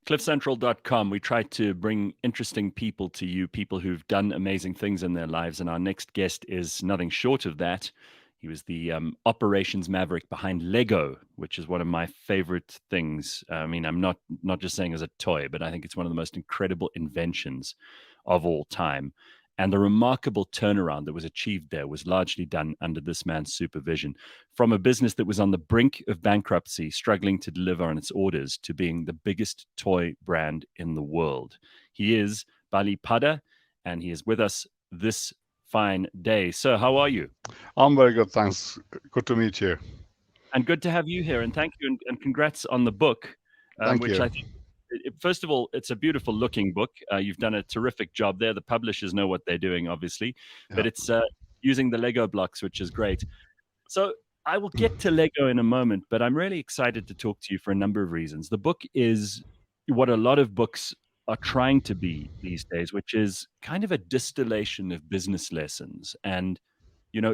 cliffcentral.com, we try to bring interesting people to you, people who've done amazing things in their lives. And our next guest is nothing short of that. He was the operations maverick behind Lego, which is one of my favorite things. I mean, I'm not just saying as a toy, but I think it's one of the most incredible inventions of all time. And the remarkable turnaround that was achieved there was largely done under this man's supervision. From a business that was on the brink of bankruptcy, struggling to deliver on its orders, to being the biggest toy brand in the world. He is Bali Padda, and he is with us this fine day. Sir, how are you? I'm very good, thanks. Good to meet you. And good to have you here. And thank you. And congrats on the book, Thank which you. I think, first of all, it's a beautiful looking book. You've done a terrific job there. The publishers know what they're doing, obviously, Yeah. but it's using the Lego blocks, which is great. So I will get to Lego in a moment, but I'm really excited to talk to you for a number of reasons. The book is what a lot of books are trying to be these days, which is kind of a distillation of business lessons. And,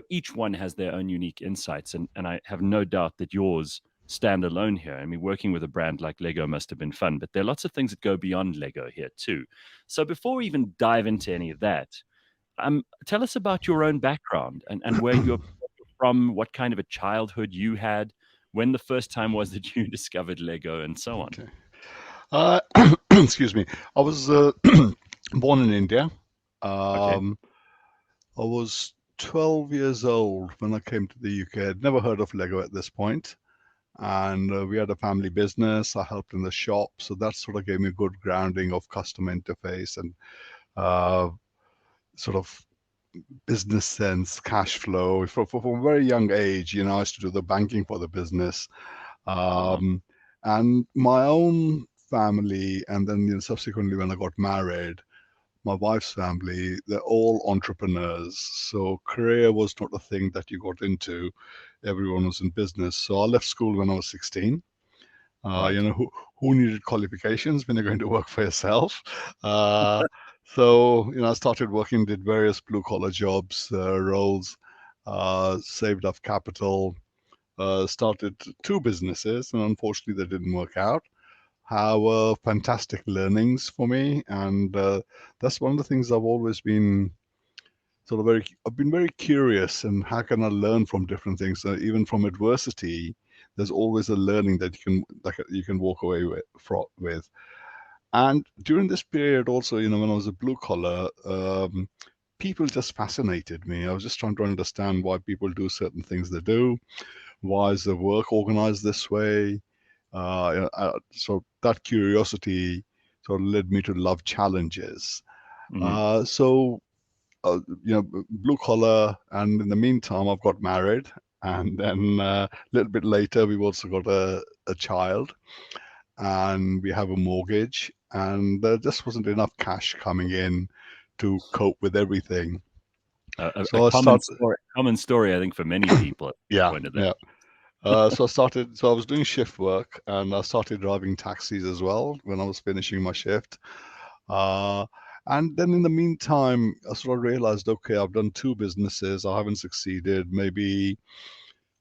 each one has their own unique insights. And I have no doubt that yours stand alone here. I mean, working with a brand like Lego must have been fun, but there are lots of things that go beyond Lego here too. So before we even dive into any of that, tell us about your own background and where you're from, what kind of a childhood you had, when the first time was that you discovered Lego, and so on. Okay. Uh, excuse me. I was born in India. Okay. Um, I was 12 years old when I came to the UK. I'd never heard of Lego at this point, and we had a family business. I helped in the shop, so that sort of gave me a good grounding of customer interface and uh, sort of business sense, cash flow. From a very young age, I used to do the banking for the business. Wow. Um, and my own family, and then subsequently when I got married, my wife's family, they're all entrepreneurs. So career was not a thing that you got into. Everyone was in business. So I left school when I was 16. Right. Who needed qualifications when you're going to work for yourself? Uh, so I started working, did various blue collar jobs, roles, saved up capital, started two businesses, and unfortunately they didn't work out. However, fantastic learnings for me, and that's one of the things I've always been I've been very curious, and how can I learn from different things? Even from adversity, there's always a learning that you can walk away with. And during this period, also, when I was a blue collar, people just fascinated me. I was just trying to understand why people do certain things they do. Why is the work organized this way? So that curiosity sort of led me to love challenges. Hmm. So blue collar, and in the meantime, I've got married, and then a little bit later, we've also got a child, and we have a mortgage, and there just wasn't enough cash coming in to cope with everything. A So I started, common story, I think, for many people at this yeah, point of that. yeah. So I was doing shift work, and I started driving taxis as well when I was finishing my shift. Uh, and then in the meantime, I sort of realized, okay, I've done two businesses, I haven't succeeded. Maybe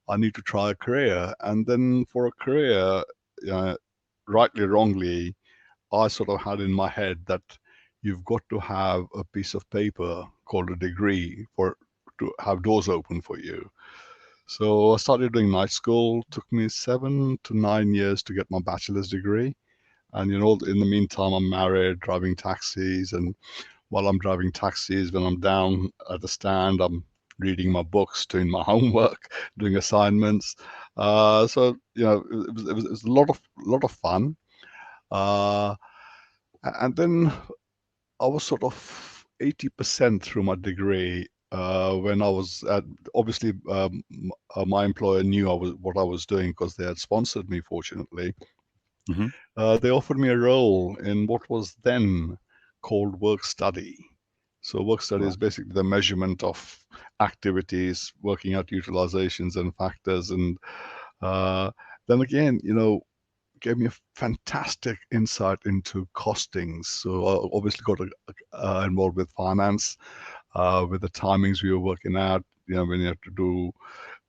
I need to try a career. And then for a career, uh, rightly or wrongly, I sort of had in my head that you've got to have a piece of paper called a degree for to have doors open for you. So I started doing night school. Took me 7 to 9 years to get my bachelor's degree. And in the meantime, I'm married, driving taxis, and while I'm driving taxis, when I'm down at the stand, I'm reading my books, doing my homework, doing assignments. So it was a lot of fun. Uh, and then I was sort of 80% through my degree when I was at, obviously, my employer knew what I was doing because they had sponsored me, fortunately. Hmm. They offered me a role in what was then called work study. So work study is Right. basically the measurement of activities, working out utilizations and factors. And uh, then again, gave me a fantastic insight into costings. So I obviously got involved with finance, with the timings we were working out, when you have to do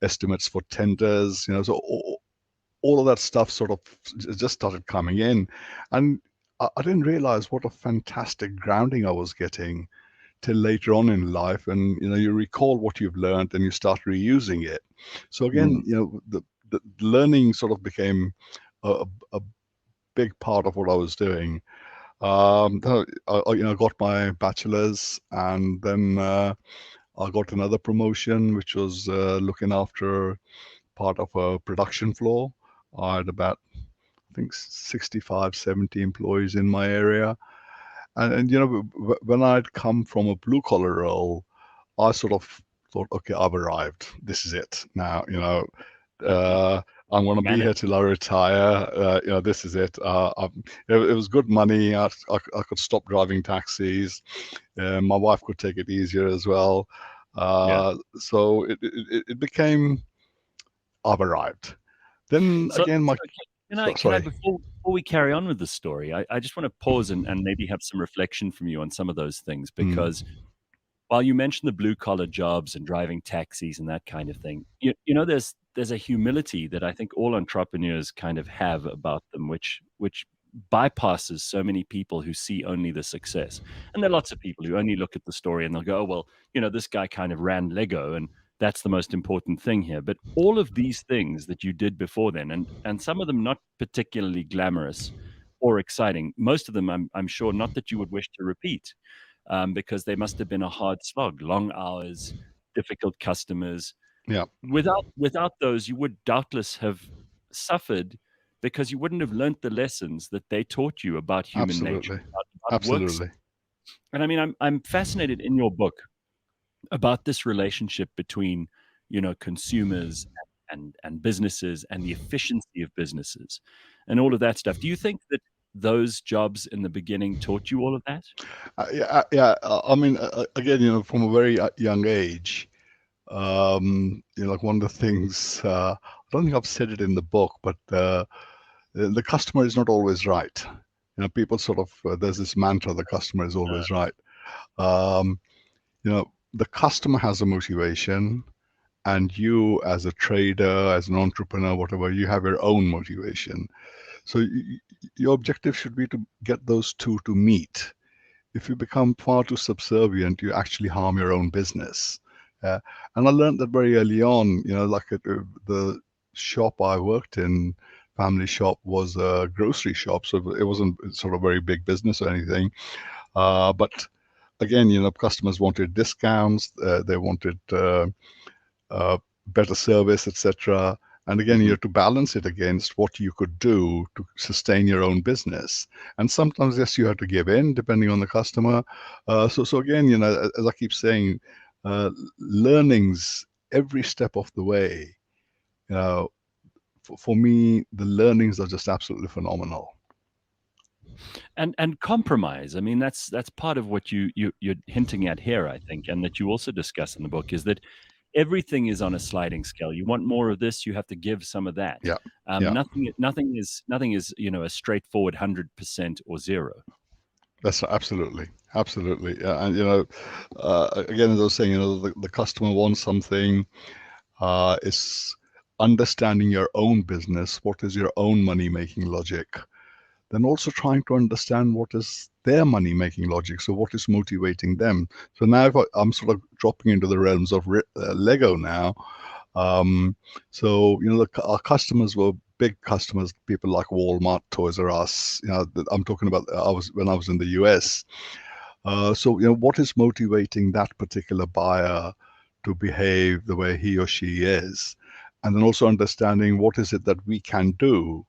estimates for tenders, so all of that stuff sort of just started coming in. And I didn't realize what a fantastic grounding I was getting till later on in life, and you recall what you've learned and you start reusing it. So again, Mm. the learning sort of became a big part of what I was doing. I got my bachelor's, and then I got another promotion, which was looking after part of a production floor. I had about, I think, 65, 70 employees in my area. And when I'd come from a blue collar role, I sort of thought, okay, I've arrived. This is it now. Uh, I'm going to be Manage. here till I retire. This is it. It was good money. I could stop driving taxis. My wife could take it easier as well. Yeah. So it became, I've arrived. Then So, again, can I sorry. before we carry on with the story, I just want to pause and maybe have some reflection from you on some of those things, Mm, because while you mentioned the blue collar jobs and driving taxis and that kind of thing, there's a humility that I think all entrepreneurs kind of have about them, which bypasses so many people who see only the success. And there are lots of people who only look at the story and they'll go, oh, well, this guy kind of ran Lego and that's the most important thing here. But all of these things that you did before then, and some of them not particularly glamorous or exciting, most of them I'm sure not that you would wish to repeat, because they must have been a hard slog, long hours, difficult customers. yeah, Without those, you would doubtless have suffered because you wouldn't have learnt the lessons that they taught you about human nature, absolutely, about works. absolutely. And I mean, I'm fascinated in your book about this relationship between, consumers and businesses and the efficiency of businesses and all of that stuff. Do you think that those jobs in the beginning taught you all of that? Yeah. I mean, again, from a very young age, like one of the things, I don't think I've said it in the book, but the customer is not always right. People sort of, there's this mantra, the customer is always right. Um, the customer has a motivation, and you, as a trader, as an entrepreneur, whatever, you have your own motivation. So your objective should be to get those two to meet. If you become far too subservient, you actually harm your own business. Uh, and I learned that very early on. Like the shop I worked in, family shop, was a grocery shop, so it wasn't sort of very big business or anything. But again, customers wanted discounts, they wanted uh, better service, etc. And again, you Mhm. have to balance it against what you could do to sustain your own business. And sometimes, yes, you have to give in depending on the customer. So again, as I keep saying, learnings every step of the way. You know, for me, the learnings are just absolutely phenomenal. And compromise. I mean, that's part of what you're hinting at here, I think, and that you also discuss in the book, is that everything is on a sliding scale. You want more of this, you have to give some of that. Yeah, yeah, Nothing is a straightforward 100% or zero. that's absolutely. Yeah, and again, as I was saying, the customer wants something. Is understanding your own business. What is your own money making logic? Then also trying to understand what is their money making logic. So what is motivating them? So now if I'm sort of dropping into the realms of Lego now. Um, so our customers were big customers, people like Walmart, Toys R Us. I'm talking about when I was in the US. So what is motivating that particular buyer to behave the way he or she is, and then also understanding what is it that we can do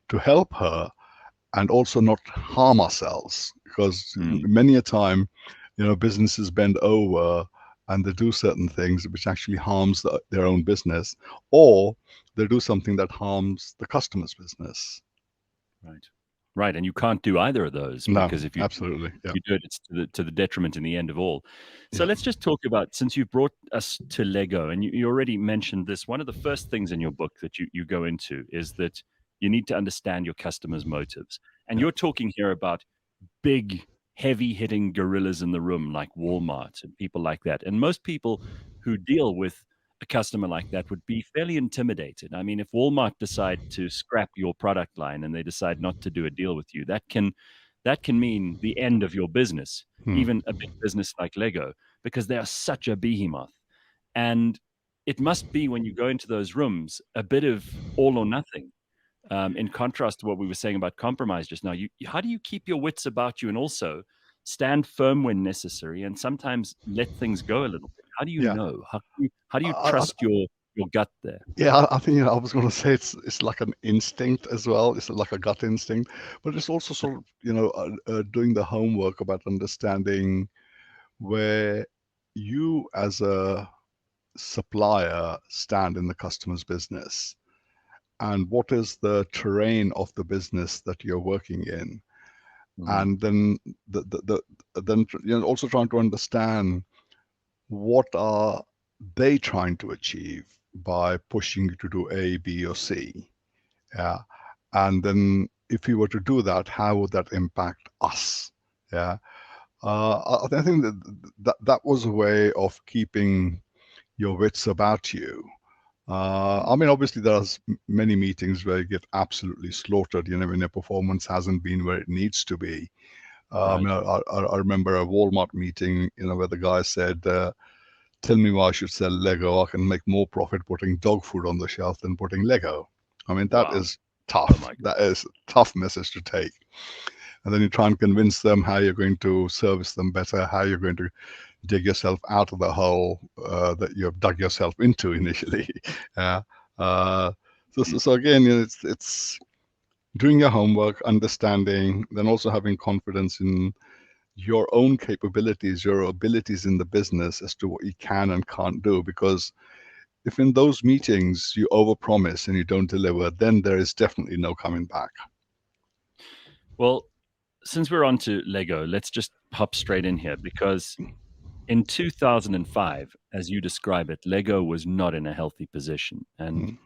to help her and also not harm ourselves, because Mm. many a time businesses bend over and they do certain things which actually harms their own business, or they do something that harms the customer's business. Right. Right, and you can't do either of those, No, because if you absolutely. if Yeah, you do it, it's to the detriment in the end of all. So yeah, let's just talk about, since you've brought us to Lego, and you already mentioned this, one of the first things in your book that you go into is that you need to understand your customers' motives. And yeah, you're talking here about big, heavy-hitting gorillas in the room like Walmart and people like that. And most people who deal with a customer like that would be fairly intimidated. I mean, if Walmart decide to scrap your product line and they decide not to do a deal with you, that can mean the end of your business, Hmm. even a big business like Lego, because they are such a behemoth. And it must be, when you go into those rooms, a bit of all or nothing. In contrast to what we were saying about compromise just now, how do you keep your wits about you and also stand firm when necessary and sometimes let things go a little bit? How do you Yeah. know? How do you I, trust your gut there? Yeah, I think I was going to say it's like an instinct as well. It's like a gut instinct, but it's also sort of doing the homework about understanding where you as a supplier stand in the customer's business and what is the terrain of the business that you're working in, Mhm. and then then also trying to understand what are they trying to achieve by pushing you to do A, B, or C. Yeah. And then if you were to do that, how would that impact us? Yeah. I think that was a way of keeping your wits about you. I mean, obviously, there's many meetings where you get absolutely slaughtered, when your performance hasn't been where it needs to be. I Right. mean, I remember a Walmart meeting, where the guy said, tell me why I should sell Lego. I can make more profit putting dog food on the shelf than putting Lego. I mean, that Wow. is Oh tough. my God. That is a tough message to take. And then you try and convince them how you're going to service them better, how you're going to dig yourself out of the hole that you've dug yourself into initially. uh, uh, so again, it's doing your homework, understanding, then also having confidence in your own capabilities, your abilities in the business as to what you can and can't do. Because if in those meetings you overpromise and you don't deliver, then there is definitely no coming back. Well, since we're on to Lego, let's just hop straight in here, because in 2005, as you describe it, Lego was not in a healthy position. And, Mm.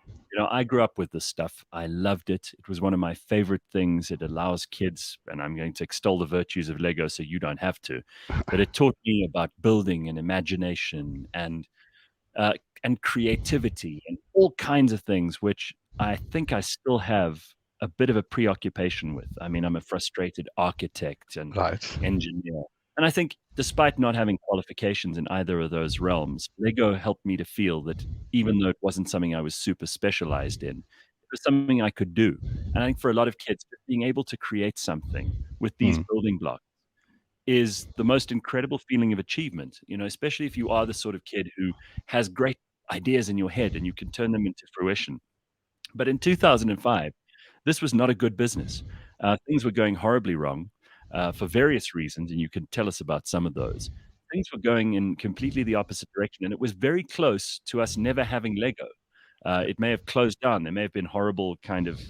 I grew up with this stuff. I loved it. It was one of my favorite things. It allows kids, and I'm going to extol the virtues of Lego so you don't have to, but it taught me about building and imagination uh, and creativity and all kinds of things, which I think I still have a bit of a preoccupation with. I mean, I'm a frustrated architect and Right. engineer. And I think, despite not having qualifications in either of those realms, Lego helped me to feel that even though it wasn't something I was super specialized in, it was something I could do. And I think for a lot of kids, just being able to create something with these Mm. building blocks is the most incredible feeling of achievement, especially if you are the sort of kid who has great ideas in your head and you can turn them into fruition. But in 2005, this was not a good business. Things were going horribly wrong for various reasons, and you can tell us about some of those. Things were going in completely the opposite direction, and it was very close to us never having Lego. It may have closed down. There may have been horrible kind of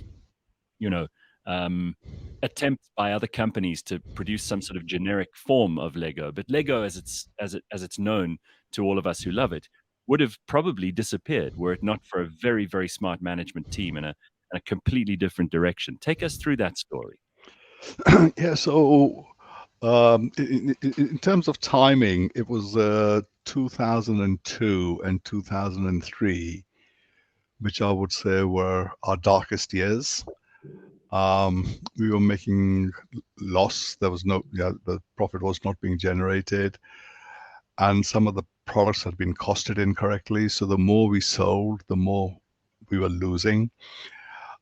you know, um, attempts by other companies to produce some sort of generic form of Lego. But Lego, as it's known to all of us who love it, would have probably disappeared were it not for a very, very smart management team and a completely different direction. Take us through that story. Yeah. So in terms of timing, it was 2002 and 2003, which I would say were our darkest years. We were making loss. There was no, yeah, the profit was not being generated, and some of the products had been costed incorrectly. So the more we sold, the more we were losing.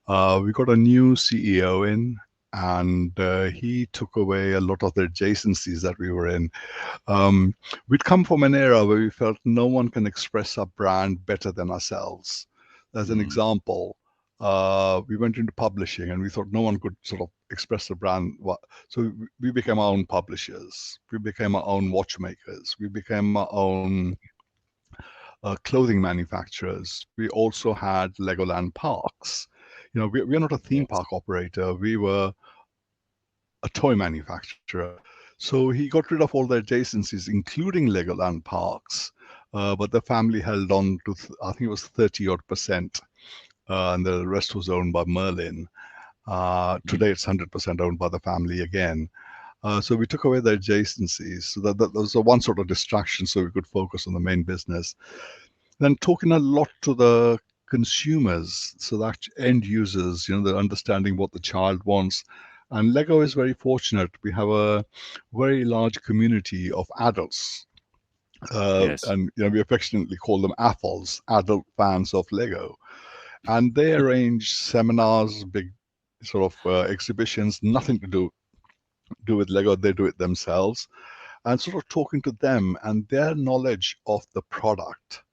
We got a new CEO in, and he took away a lot of the adjacencies that we were in. We'd come from an era where we felt no one can express our brand better than ourselves. As an Mhm. example, we went into publishing and we thought no one could sort of express the brand. So we became our own publishers. We became our own watchmakers. We became our own clothing manufacturers. We also had Legoland parks. We're not a theme Yes. park operator. We were a toy manufacturer. So he got rid of all the adjacencies, including Legoland parks. But the family held on to, I think it was 30 odd percent, and the rest was owned by Merlin. Mhm. Today it's 100% owned by the family again. So we took away the adjacencies. So that was a one sort of distraction so we could focus on the main business. Then talking a lot to the consumers, so that end users, they're understanding what the child wants. And Lego is very fortunate. We have a very large community of adults, Yes. and we affectionately call them AFOLs, adult fans of Lego. And they arrange seminars, big sort of exhibitions, nothing to do with Lego. They do it themselves, and sort of talking to them and their knowledge of the product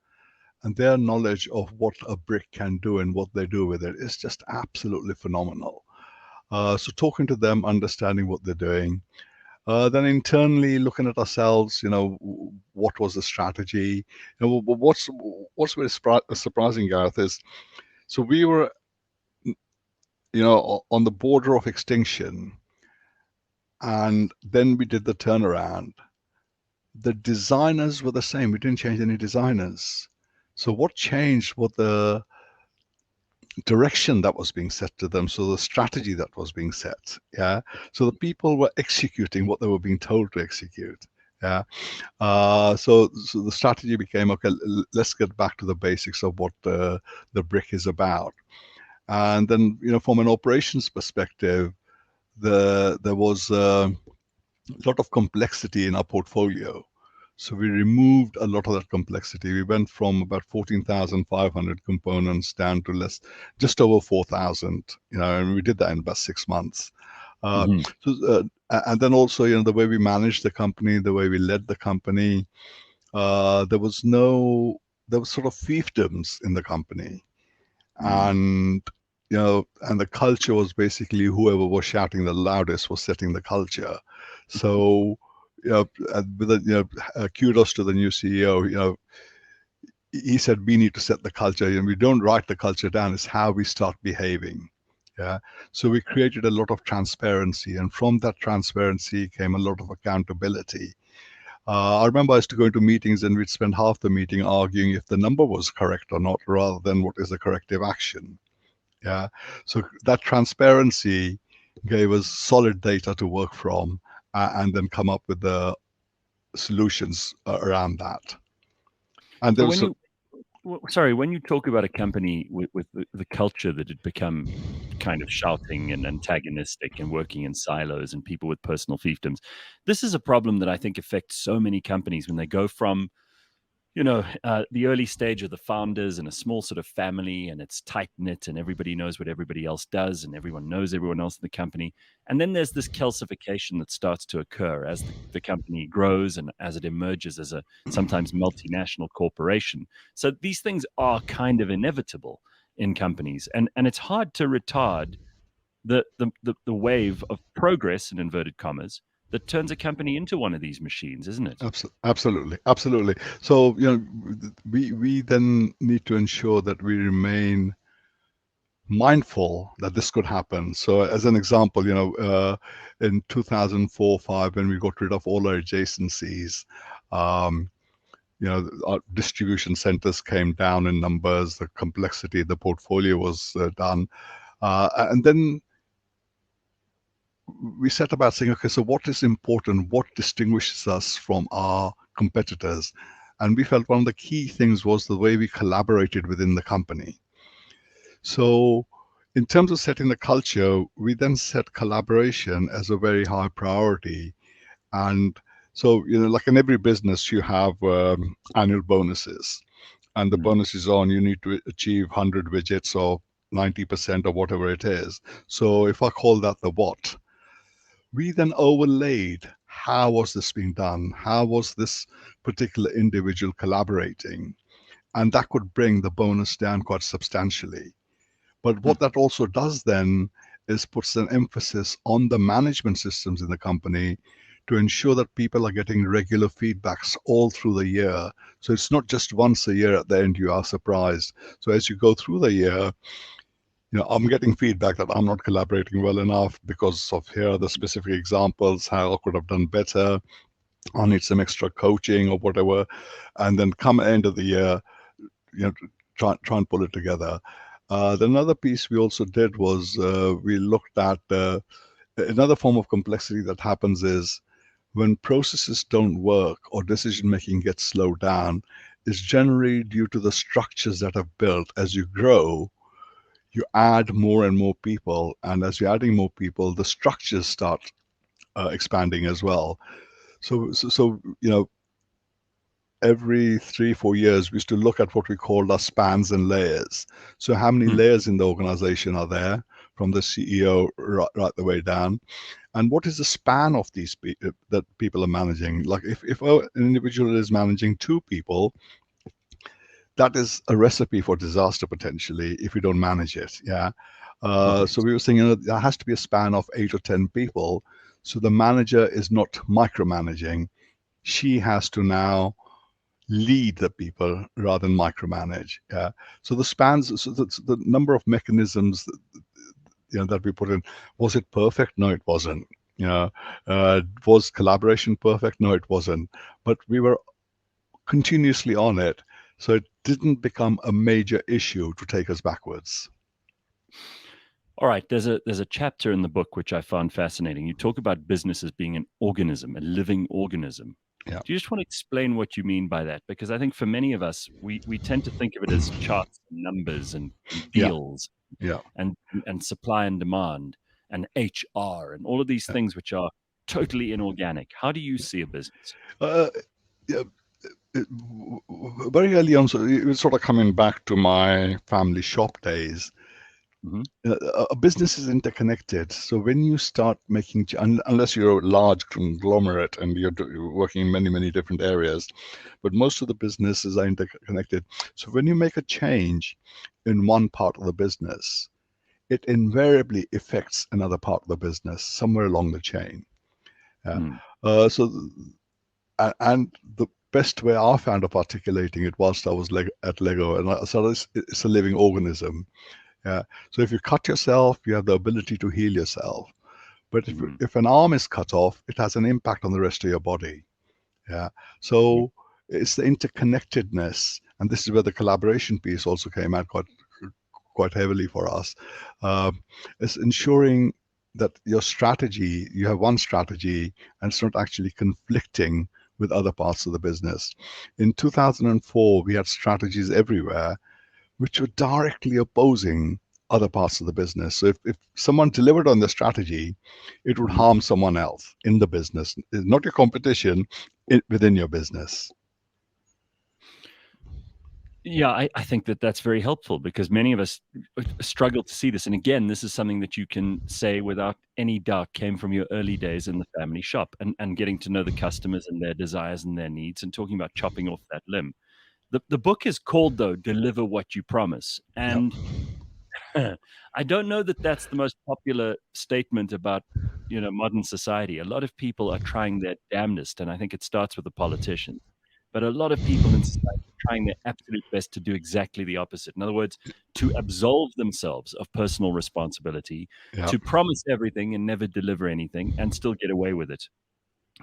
and their knowledge of what a brick can do and what they do with it is just absolutely phenomenal. So talking to them, understanding what they're doing, then internally looking at ourselves, what was the strategy? What's very surprising, Gareth, is so we were, on the border of extinction, and then we did the turnaround. The designers were the same. We didn't change any designers. So what changed was the direction that was being set to them, so the strategy that was being set. Yeah, so the people were executing what they were being told to execute. Yeah, so the strategy became, okay, let's get back to the basics of what the brick is about. And then, from an operations perspective, there was a lot of complexity in our portfolio. So we removed a lot of that complexity. We went from about 14,500 components down to just over 4,000, and we did that in about 6 months. Hmm. And then also, the way we managed the company, the way we led the company, there was sort of fiefdoms in the company. Mm. And, and the culture was basically whoever was shouting the loudest was setting the culture. So, with kudos to the new CEO. He said we need to set the culture, and we don't write the culture down. It's how we start behaving. Yeah. So we created a lot of transparency, and from that transparency came a lot of accountability. I remember I used to go into meetings, and we'd spend half the meeting arguing if the number was correct or not, rather than what is the corrective action. Yeah. So that transparency gave us solid data to work from, and then come up with the solutions around that. And So there when was, sorry, when you talk about a company with the culture that had become kind of shouting and antagonistic and working in silos and people with personal fiefdoms, this is a problem that I think affects so many companies when they go from the early stage of the founders and a small sort of family, and it's tight knit, and everybody knows what everybody else does, and everyone knows everyone else in the company. And then there's this calcification that starts to occur as the company grows and as it emerges as a sometimes multinational corporation. So these things are kind of inevitable in companies, and it's hard to retard the wave of progress in inverted commas that turns a company into one of these machines, isn't it? absolutely, absolutely. So, we then need to ensure that we remain mindful that this could happen. So, as an example, in 2004-5, when we got rid of all our adjacencies, um, our distribution centers came down in numbers, the complexity, the portfolio was done. And then we set about saying, okay, so what is important? What distinguishes us from our competitors? And we felt one of the key things was the way we collaborated within the company. So, in terms of setting the culture, we then set collaboration as a very high priority. And so, like in every business, you have annual bonuses, and the Mm. bonus is on, you need to achieve 100 widgets or 90% or whatever it is. So, if I call that the what, we then overlaid how was this being done? How was this particular individual collaborating? And that could bring the bonus down quite substantially. But Hmm. what that also does then is puts an emphasis on the management systems in the company to ensure that people are getting regular feedbacks all through the year. So it's not just once a year at the end you are surprised. So as you go through the year, I'm getting feedback that I'm not collaborating well enough because of here are the specific examples, how I could have done better. I need some extra coaching or whatever. And then come end of the year, try and pull it together. Another piece we also did was we looked at another form of complexity that happens is when processes don't work or decision making gets slowed down, is generally due to the structures that have built. As you grow, you add more and more people, and as you're adding more people, the structures start expanding as well. So every 3-4 years we used to look at what we called our spans and layers. So how many Hmm. layers in the organization are there, from the CEO right the way down, and what is the span of these that people are managing? Like if an individual is managing 2 people, that is a recipe for disaster potentially if you don't manage it. Yeah. So Obvious. we were saying, there has to be a span of 8 or 10 people. So the manager is not micromanaging. She has to now lead the people rather than micromanage. Yeah. So the spans, so the number of mechanisms that we put in, was it perfect? No, it wasn't. You know, was collaboration perfect? No, it wasn't. But we were continuously on it, so it didn't become a major issue to take us backwards. All right, there's a chapter in the book which I found fascinating. You talk about business as being an organism, a living organism. Yeah, Do you just want to explain what you mean by that? Because I think for many of us, we tend to think of it as charts and numbers and yeah, deals yeah, and supply and demand and HR and all of these yeah. things which are totally inorganic. How do you see a business? Uh, yeah. Very early on, so it was sort of coming back to my family shop days. Hmm. A business is interconnected. So when you start making, unless you're a large conglomerate and you're working in many, many different areas, but most of the businesses are interconnected. So when you make a change in one part of the business, it invariably affects another part of the business somewhere along the chain. Yeah. Mm. So, and the best way I found of articulating it whilst I was at Lego, and I said it's a living organism. Yeah. So if you cut yourself, you have the ability to heal yourself. But Mm. if an arm is cut off, it has an impact on the rest of your body. Yeah. Mm. So it's the interconnectedness, and this is where the collaboration piece also came out quite heavily for us. Um, it's ensuring that your strategy, you have one strategy, and it's not actually conflicting with other parts of the business. In 2004, we had strategies everywhere which were directly opposing other parts of the business. So if someone delivered on the strategy, it would Mhm. harm someone else in the business. It's not your competition within your business. Yeah, I think that that's very helpful because many of us struggle to see this. And again, this is something that you can say without any doubt came from your early days in the family shop and getting to know the customers and their desires and their needs and talking about chopping off that limb. The book is called, though, Deliver What You Promise. Yeah, And I don't know that that's the most popular statement about, modern society. A lot of people are trying their damnedest, and I think it starts with the politicians. But a lot of people in society are trying their absolute best to do exactly the opposite. In other words, to absolve themselves of personal responsibility, yeah. to promise everything and never deliver anything, and still get away with it.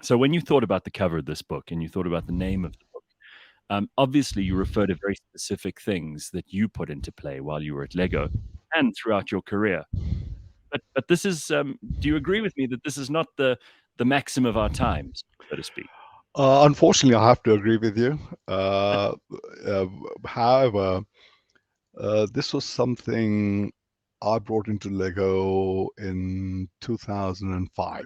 So when you thought about the cover of this book and you thought about the name of the book, obviously you refer to very specific things that you put into play while you were at Lego and throughout your career. But this is, do you agree with me that this is not the maxim of our times, so to speak? Unfortunately, I have to agree with you. Uh, uh, However, this was something I brought into Lego in 2005.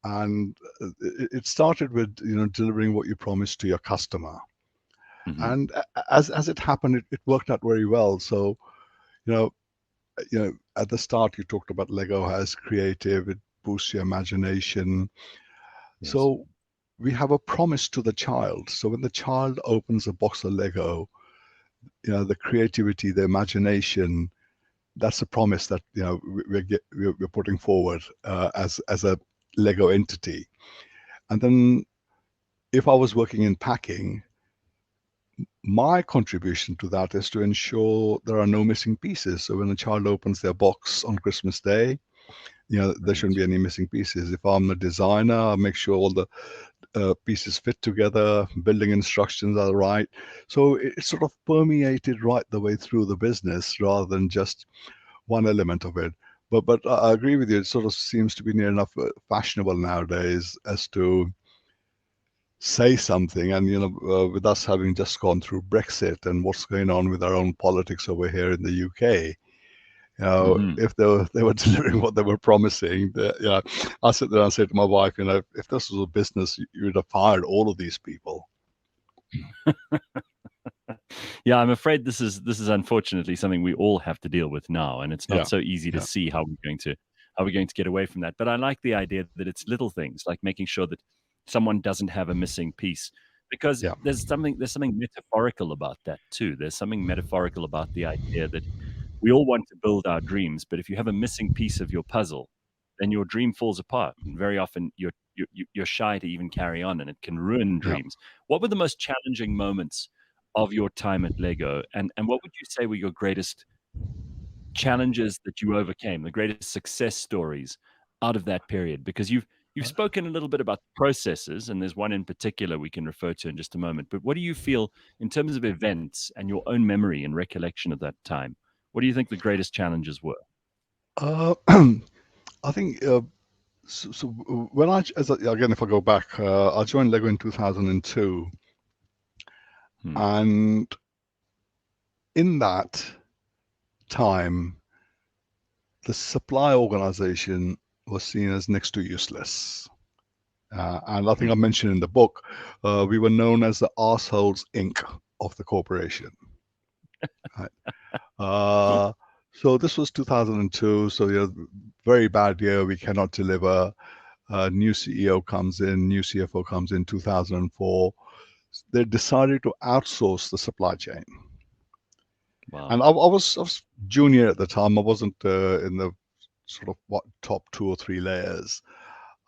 And it started with delivering what you promised to your customer, Mhm. and as it happened, it worked out very well. So you know at the start you talked about Lego as creative, it boosts your imagination. Yes. So we have a promise to the child. So when the child opens a box of Lego, the creativity, the imagination, that's a promise that we're putting forward as a Lego entity. And then if I was working in packing, my contribution to that is to ensure there are no missing pieces. So when a child opens their box on Christmas Day, there shouldn't Brilliant. be any missing pieces. If I'm a designer, I make sure all the pieces fit together, building instructions are right. So it's sort of permeated right the way through the business rather than just one element of it. But I agree with you. It sort of seems to be near enough fashionable nowadays as to say something. And with us having just gone through Brexit and what's going on with our own politics over here in the UK, if they were delivering what they were promising, I sit there and say to my wife, if this was a business, you would have fired all of these people. Yeah, I'm afraid this is unfortunately something we all have to deal with now, and it's not so easy to see how we're going to get away from that. But I like the idea that it's little things like making sure that someone doesn't have a missing piece, because Yeah. there's something metaphorical about that too. There's something metaphorical about the idea that we all want to build our dreams, but if you have a missing piece of your puzzle, then your dream falls apart, and very often you're shy to even carry on, and it can ruin Yeah. dreams. What were the most challenging moments of your time at Lego, and what would you say were your greatest challenges that you overcame, the greatest success stories out of that period? Because you've spoken a little bit about the processes, and there's one in particular we can refer to in just a moment. But what do you feel in terms of events and your own memory and recollection of that time? What do you think the greatest challenges were? I think so when again, if I go back, I joined Lego in 2002, and in that time, the supply organization was seen as next to useless. And I think I mentioned in the book, we were known as the Arseholes Inc. of the corporation. Right? So this was 2002. So very bad year. We cannot deliver. New CEO comes in, new CFO comes in 2004. They decided to outsource the supply chain. Wow. And I was junior at the time. I wasn't in the sort of top 2 or 3 layers.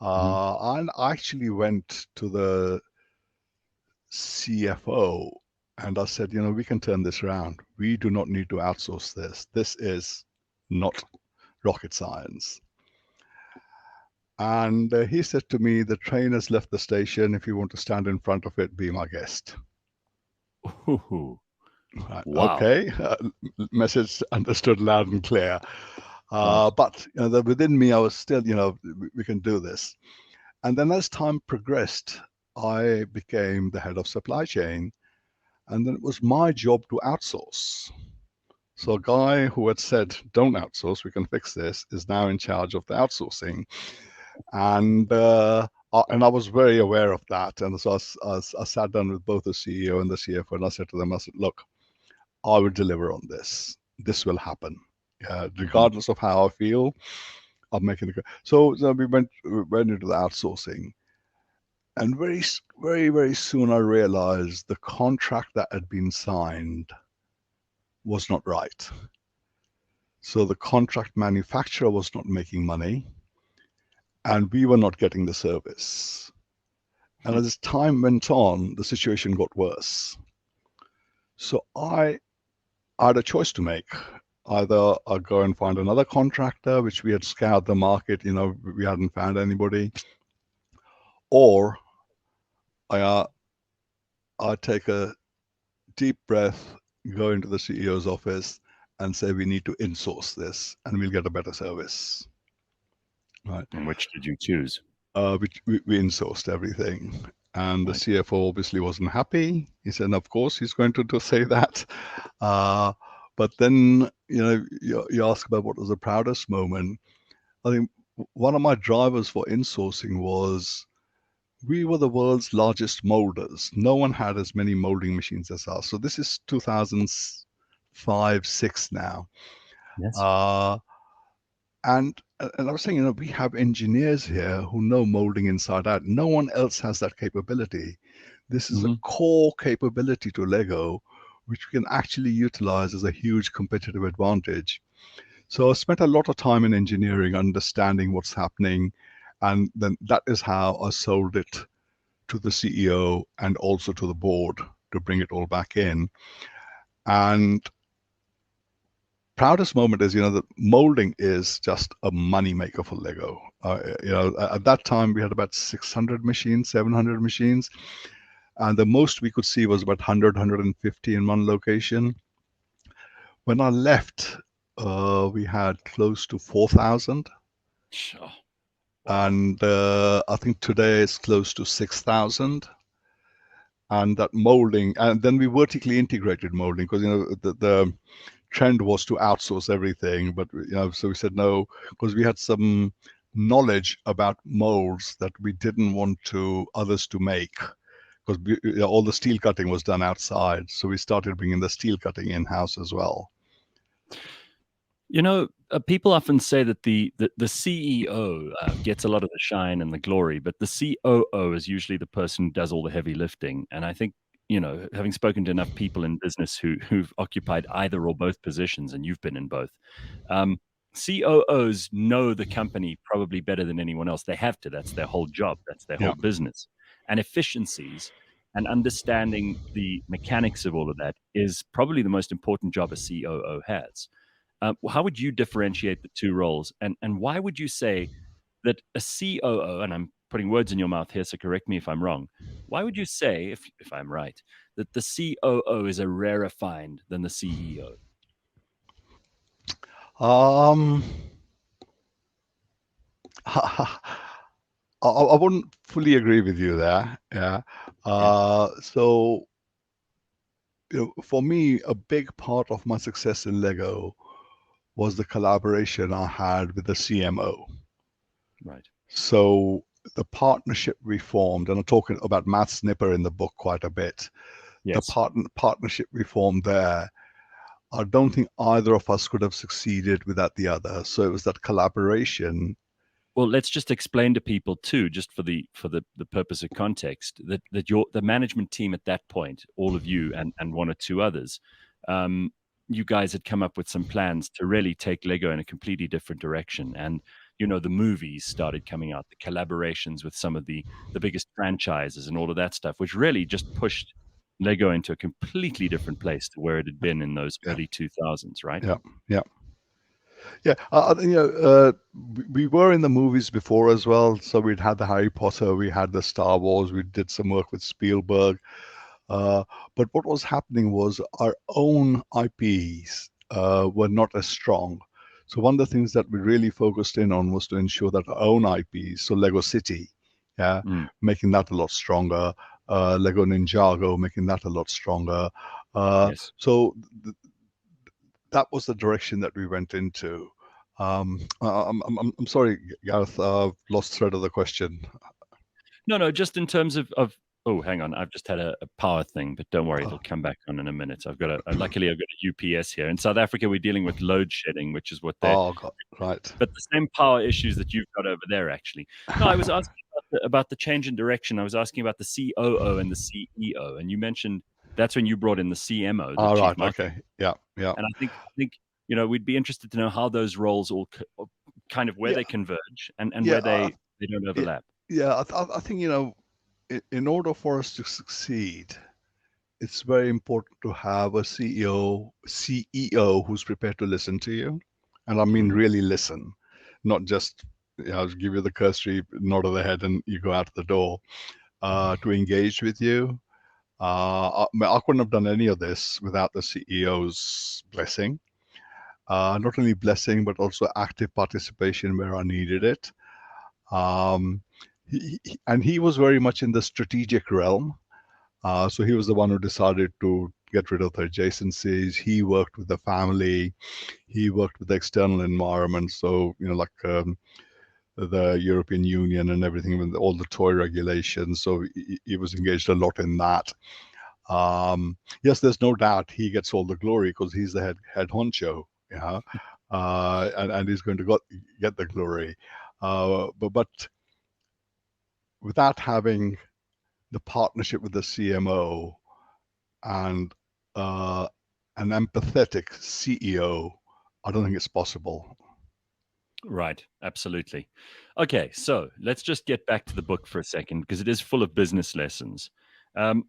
And I actually went to the CFO and I said, we can turn this around. We do not need to outsource this. This is not rocket science. And he said to me, the train has left the station. If you want to stand in front of it, be my guest. Right. Wow. Okay. Message understood loud and clear. But within me, I was still, we can do this. And then as time progressed, I became the head of supply chain. And then it was my job to outsource. So a guy who had said, don't outsource, we can fix this, is now in charge of the outsourcing. And I was very aware of that. And so I sat down with both the CEO and the CFO, and I said to them, I said, look, I will deliver on this. This will happen. Regardless of how I feel, I'm making it. So we went into the outsourcing. And very, very, very soon I realized the contract that had been signed was not right. So the contract manufacturer was not making money, and we were not getting the service. And as time went on, the situation got worse. So I had a choice to make. Either I go and find another contractor, which we had scoured the market, we hadn't found anybody, or I take a deep breath, go into the CEO's office and say, we need to insource this and we'll get a better service. Right. And which did you choose? We insourced everything. And the CFO obviously wasn't happy. He said, of course, he's going to say that. But then, you ask about what was the proudest moment. I think one of my drivers for insourcing was we were the world's largest molders. No one had as many molding machines as us. So this is 2005, 6 now. Yes. And I was saying, we have engineers here who know molding inside out. No one else has that capability. This is a core capability to Lego, which we can actually utilize as a huge competitive advantage. So I spent a lot of time in engineering, understanding what's happening. And then that is how I sold it to the CEO and also to the board to bring it all back in. And proudest moment is, that molding is just a money maker for Lego. At that time we had about 600 machines, 700 machines, and the most we could see was about 100, 150 in one location. When I left, we had close to 4,000. Sure. Wow. And I think today it's close to 6,000. and that molding, and then we vertically integrated molding because the trend was to outsource everything, but so we said no because we had some knowledge about molds that we didn't want to others to make because all the steel cutting was done outside, so we started bringing the steel cutting in house as well. People often say that the CEO gets a lot of the shine and the glory, but the COO is usually the person who does all the heavy lifting. And I think, having spoken to enough people in business who've occupied either or both positions, and you've been in both, um, COOs know the company probably better than anyone else. They have to. That's their whole job. That's their Yeah. whole business. And efficiencies and understanding the mechanics of all of that is probably the most important job a COO has. How would you differentiate the two roles, and why would you say that a COO, and I'm putting words in your mouth here, so correct me if I'm wrong. Why would you say, if I'm right, that the COO is a rarer find than the CEO? Um, I wouldn't fully agree with you there. Yeah. Yeah. So, for me, a big part of my success in Lego was the collaboration I had with the CMO. Right. So the partnership we formed, and I'm talking about Matt Snipper in the book quite a bit. The Yes. partnership we formed there, I don't think either of us could have succeeded without the other. So it was that collaboration. Well, let's just explain to people too, just for the purpose of context, that the management team at that point, all of you and one or two others, um, you guys had come up with some plans to really take Lego in a completely different direction. And the movies started coming out, the collaborations with some of the biggest franchises and all of that stuff, which really just pushed Lego into a completely different place to where it had been in those Yeah, early 2000s, right? yeah, yeah. Yeah, we were in the movies before as well. So we'd had the Harry Potter, we had the Star Wars, we did some work with Spielberg. Uh, but what was happening was our own IPs were not as strong. So one of the things that we really focused in on was to ensure that our own IPs, so Lego City, yeah, Mm, making that a lot stronger. Lego Ninjago, making that a lot stronger. yes. So that was the direction that we went into. I'm sorry, Gareth, I've lost thread of the question. No, just in terms of oh, hang on. I've just had a power thing, but don't worry, Uh, it'll come back on in a minute. Luckily, I've got a UPS here. In South Africa, we're dealing with load shedding, which is what they're, oh, God, right. but the same power issues that you've got over there, actually. No, I was asking about the change in direction. I was asking about the COO and the CEO, and you mentioned that's when you brought in the CMO, the All chief right, marketing. okay, yeah, yeah, And I think we'd be interested to know how those roles all kind of where yeah, they converge and yeah, where they don't yeah. overlap. Yeah, I think in order for us to succeed, it's very important to have a CEO who's prepared to listen to you, and I mean Mhm. really listen, not just give you the cursory nod of the head and you go out the door. To engage with you. I couldn't have done any of this without the CEO's blessing. Not only blessing, but also active participation where I needed it. Um, and he was very much in the strategic realm. So he was the one who decided to get rid of the adjacencies. He worked with the family. He worked with the external environment. So, like the European Union and everything, with all the toy regulations. So he was engaged a lot in that. Yes, there's no doubt he gets all the glory because he's the head honcho, yeah, and he's going to get the glory. But without having the partnership with the CMO and an empathetic CEO, I don't think it's possible. Right, absolutely. Okay, so let's just get back to the book for a second because it is full of business lessons. Um,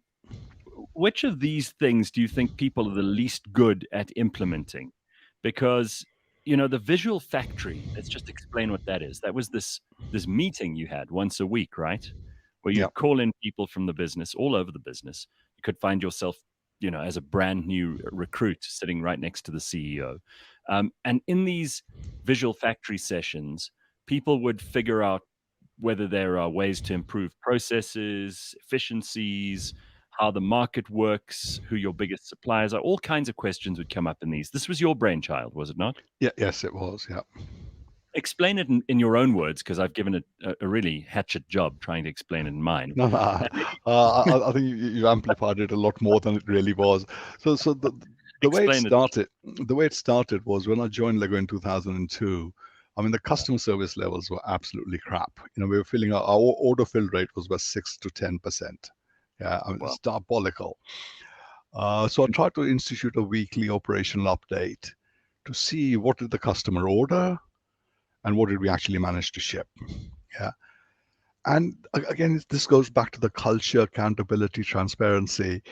which of these things do you think people are the least good at implementing? Because the visual factory. Let's just explain what that is. That was this meeting you had once a week, right? Where Yeah, you'd call in people from the business, all over the business. You could find yourself, as a brand new recruit sitting right next to the CEO. And in these visual factory sessions, people would figure out whether there are ways to improve processes, efficiencies, how the market works, who your biggest suppliers are. All kinds of questions would come up in these. This was your brainchild, was it not? Yeah, yes, it was. Yeah. Explain it in your own words, because I've given it a really hatchet job trying to explain it in mine. No, no. And maybe I think you amplified it a lot more than it really was. So the way it explain it. started, was when I joined Lego in 2002. I mean, the customer service levels were absolutely crap. We were filling our order fill rate was about 6 to 10%. Yeah, I mean, Well, it's diabolical. So I tried to institute a weekly operational update to see what did the customer order and what did we actually manage to ship. Yeah. And again, this goes back to the culture, accountability, transparency.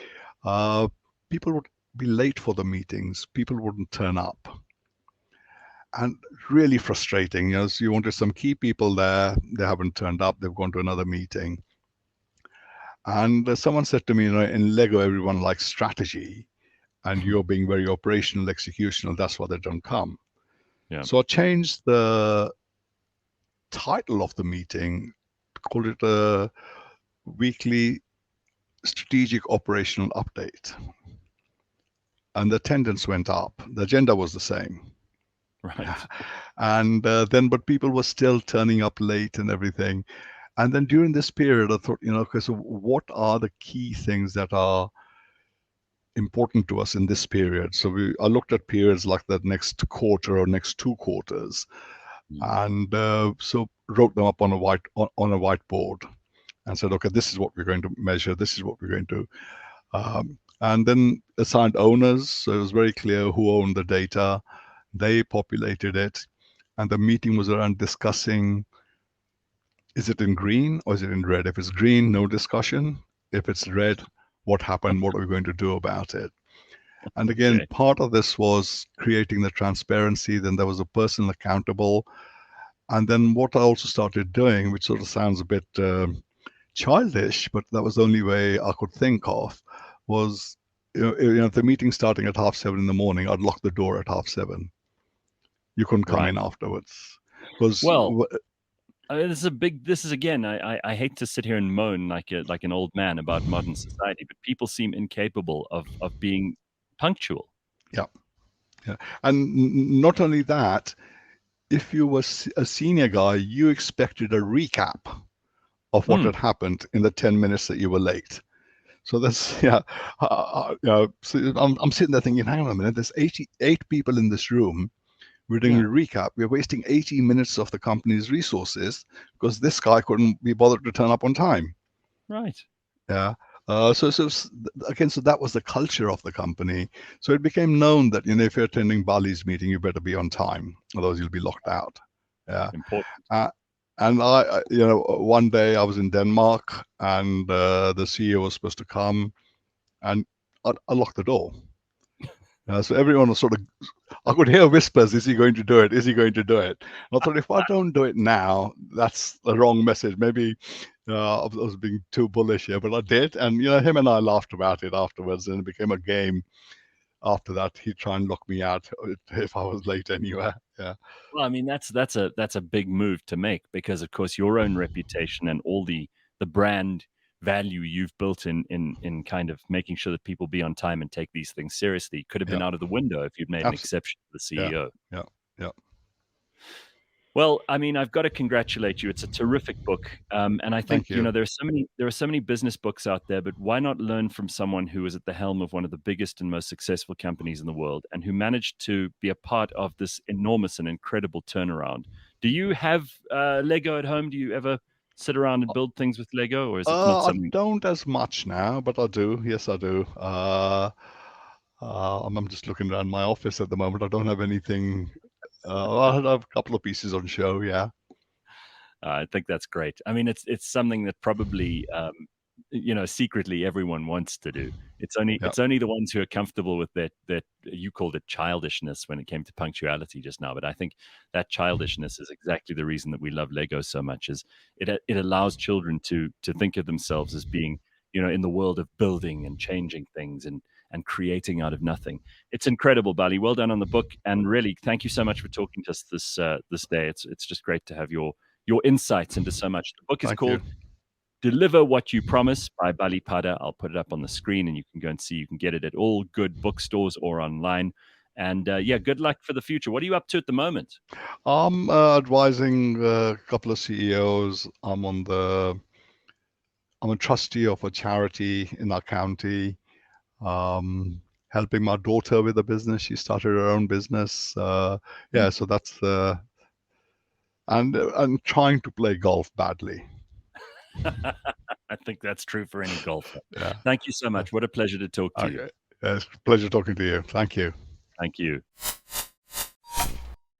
Uh, People would be late for the meetings. People wouldn't turn up. And really frustrating. So you wanted some key people there. They haven't turned up. They've gone to another meeting. And someone said to me, in Lego, everyone likes strategy. And you're being very operational, executional. That's why they don't come. yeah. So I changed the title of the meeting, called it a weekly strategic operational update. And the attendance went up. The agenda was the same. Right. And but people were still turning up late and everything. And then during this period, I thought, okay, so what are the key things that are important to us in this period? So I looked at periods like the next quarter or next 2 quarters, and so wrote them up on a whiteboard, and said, okay, this is what we're going to measure. This is what we're going to, and then assigned owners. So it was very clear who owned the data. They populated it, and the meeting was around discussing: is it in green or is it in red? If it's green, no discussion. If it's red, what happened? What are we going to do about it? And again, Okay. part of this was creating the transparency. Then there was a person accountable. And then what I also started doing, which sort of sounds a bit childish, but that was the only way I could think of, was if the meeting starting at 7:30 in the morning, I'd lock the door at 7:30. You couldn't come Right. in afterwards. Because Well, I mean, this is again, I hate to sit here and moan like an old man about modern society, but people seem incapable of being punctual. yeah. And not only that, if you were a senior guy, you expected a recap of what had happened in the 10 minutes that you were late. So that's, so I'm sitting there thinking, hang on a minute, there's 88 people in this room. We're doing a recap. We're wasting 80 minutes of the company's resources because this guy couldn't be bothered to turn up on time. Right. Yeah. So again, so that was the culture of the company. So it became known that, if you're attending Bali's meeting, you better be on time, otherwise you'll be locked out. Yeah. Important. And one day I was in Denmark, and the CEO was supposed to come, and I locked the door. So everyone was sort of, I could hear whispers, is he going to do it? Is he going to do it? And I thought, if I don't do it now, that's the wrong message. Maybe I was being too bullish here, but I did. And, him and I laughed about it afterwards, and it became a game. After that, he'd try and lock me out if I was late anywhere. Yeah. Well, I mean, that's a big move to make, because of course your own reputation and all the brand value you've built in kind of making sure that people be on time and take these things seriously could have been out of the window if you'd made an exception to the CEO. Yeah. Well, I mean, I've got to congratulate you. It's a terrific book, and I think Thank you. there are so many business books out there, but why not learn from someone who is at the helm of one of the biggest and most successful companies in the world, and who managed to be a part of this enormous and incredible turnaround? Do you have Lego at home? Do you ever sit around and build things with Lego, or is it not something? I don't as much now, but I do. Yes, I do. I'm just looking around my office at the moment. I don't have anything. I have a couple of pieces on show. Yeah. I think that's great. I mean, it's something that probably secretly everyone wants to do. It's only the ones who are comfortable with that you called it childishness when it came to punctuality just now. But I think that childishness is exactly the reason that we love Lego so much. Is it allows children to think of themselves as being in the world of building and changing things and creating out of nothing. It's incredible, Bali. Well done on the book, and really thank you so much for talking to us this day. It's just great to have your insights into so much. The book is Thank called you. Deliver What You Promise by Bali Padda. I'll put it up on the screen and you can go and see. You can get it at all good bookstores or online. And yeah, good luck for the future. What are you up to at the moment? I'm advising a couple of CEOs. I'm a trustee of a charity in our county. Helping my daughter with a business. She started her own business. Yeah, so that's and trying to play golf badly. I think that's true for any golfer. Yeah. Thank you so much. What a pleasure to talk to you. Okay. It's a pleasure talking to you. Thank you. Thank you.